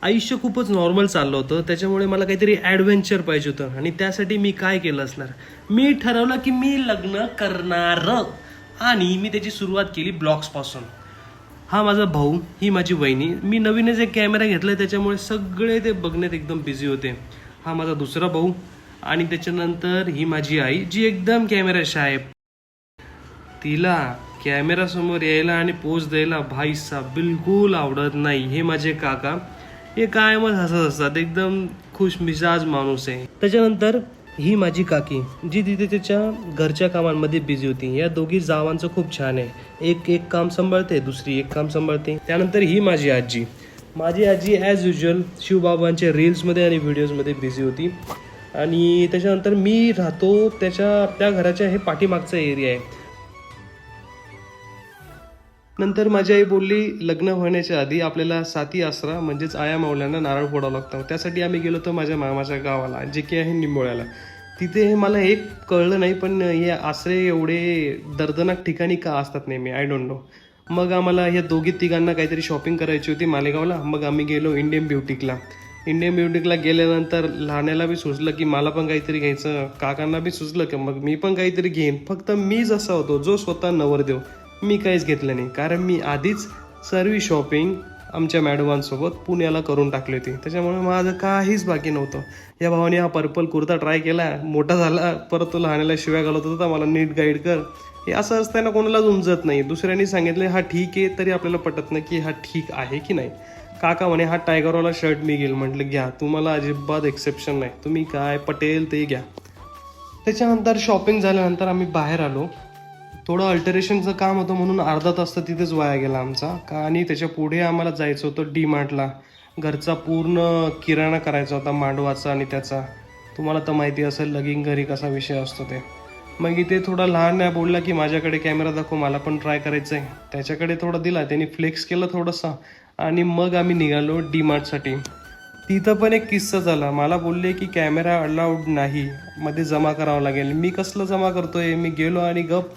आयुष्य खूपच नॉर्मल चाललं होतं, त्याच्यामुळे मला काहीतरी ॲडव्हेंचर पाहिजे होतं. आणि त्यासाठी मी काय केलं असणार, मी ठरवलं की मी लग्न करणार. आणि मी त्याची सुरुवात केली ब्लॉग्सपासून. हा माझा भाऊ, ही माझी वहिनी. मी नवीनच एक कॅमेरा घेतला, त्याच्यामुळे सगळे ते बघण्यात एकदम बिझी होते. हा माझा दुसरा भाऊ. आणि त्याच्यानंतर ही माझी आई, जी एकदम कॅमेरा शाय. तिला कॅमेरासमोर यायला आणि पोज द्यायला भाईसाब बिलकुल आवडत नाही. हे माझे काका, हे कायमच हसत असतात, एकदम खुश मिजाज माणूस आहे. त्याच्यानंतर ही माझी काकी, जी तिथे त्याच्या घरच्या कामांमध्ये बिझी होती. या दोघी जावांचं खूप छान आहे, एक एक काम सांभाळते, दुसरी एक काम सांभाळते. त्यानंतर ही माझी आजी. माझी आजी ॲज युजल शिवबाबांच्या रील्समध्ये आणि व्हिडिओजमध्ये बिझी होती. आणि त्याच्यानंतर मी राहतो त्या घराच्या हे पाठीमागचा एरिया आहे. नंतर माझी आई बोलली, लग्न होण्याच्या आधी आपल्याला साती आसरा म्हणजेच आया माऊल्यांना नारळ फोडावं लागतं. त्यासाठी आम्ही गेलो होतो माझ्या मामाच्या गावाला, जे की आहे निंबोळ्याला. तिथे मला एक कळलं नाही, पण हे आसरे एवढे दर्दनाक ठिकाणी का असतात नेहमी, आय डोंट नो. मग आम्हाला ह्या दोघी तिघांना काहीतरी शॉपिंग करायची होती मालेगावला. मग आम्ही गेलो इंडियन ब्युटिकला. इंडियन ब्युटिकला गेल्यानंतर लहाण्याला बी सुचलं की मला पण काहीतरी घ्यायचं, काकांना बी सुचलं की मग मी पण काहीतरी घेईन. फक्त मीच असा होतो जो स्वतः नवरदेव. मी काहीच घेतलं नाही, कारण मी आधीच सर्व शॉपिंग आमच्या मॅडमांसोबत पुण्याला करून टाकली होती. त्याच्यामुळे माझं काहीच बाकी नव्हतं. या भावाने हा पर्पल कुर्ता ट्राय केला, मोठा झाला, परत तो लहानाला शिव्या घालत होता, मला नीट गाईड कर. हे असं असताना कोणालाच उमजत नाही. दुसऱ्यांनी सांगितलं हा ठीक आहे, तरी आपल्याला पटत नाही की हा ठीक आहे की नाही. काका म्हणे हा टायगरवाला शर्ट मी घेईल. म्हटलं घ्या, तुम्हाला अजिबात एक्सेप्शन नाही, तुम्ही काय पटेल ते घ्या. त्याच्यानंतर शॉपिंग झाल्यानंतर आम्ही बाहेर आलो. थोडं अल्टरेशनचं काम होतं म्हणून अर्धा तास तर तिथेच वाया गेला आमचा का. आणि त्याच्या पुढे आम्हाला जायचं होतं डी-मार्टला. घरचा पूर्ण किराणा करायचा होता मांडवाचा आणि त्याचा. तुम्हाला तर माहिती असेल लगीन घरी कसा विषय असतो ते. मग इथे थोडा लहान नाही बोलला की माझ्याकडे कॅमेरा दाखव, मला पण ट्राय करायचं आहे. त्याच्याकडे थोडा दिला, त्यांनी फ्लेक्स केलं थोडंसं. आणि मग आम्ही निघालो डी-मार्टसाठी. तिथं पण एक किस्सा झाला. मला बोलले की कॅमेरा अलाउड नाही, मध्ये जमा करावं लागेल. मी कसलं जमा करतोय, मी गेलो आणि गप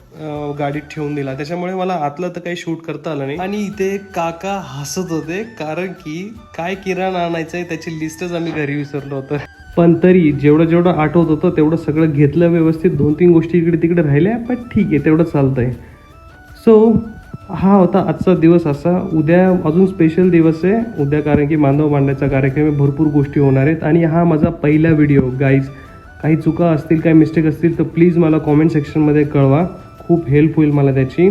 गाडीत ठेवून दिला. त्याच्यामुळे मला आतलं तर काही शूट करता आलं नाही. आणि इथे काका हसत होते, कारण की काय किराणा आणायचंय त्याची लिस्टच आम्ही घरी विसरलो होतो. पण तरी जेवढं आठवत होतं तेवढं सगळं घेतलं व्यवस्थित. 2-3 गोष्टी इकडे तिकडे राहिल्या, पण ठीक आहे, तेवढं चालतंय. सो हा होता आजचा दिवस असा. उद्या अजून स्पेशल दिवस आहे उद्या, कारण की मानव मांडण्याचा कार्यक्रम आहे, भरपूर गोष्टी होणार आहेत. आणि हा माझा पहिला व्हिडिओ. गाईज, काही चुका असतील, काही मिस्टेक असतील तर प्लीज मला कॉमेंट सेक्शनमध्ये कळवा, खूप हेल्प होईल मला त्याची.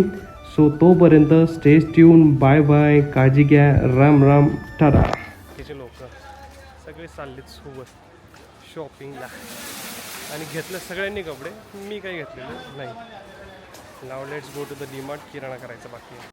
सो तोपर्यंत स्टे ट्यून, बाय बाय, काळजी घ्या, राम राम, टाटा. त्याचे लोक सगळे चाललेत सोबत शॉपिंगला आणि घेतलं सगळ्यांनी कपडे, मी काही घेतलेलं नाही. Now let's go to the DMart. किराणा करायचा बाकी आहे.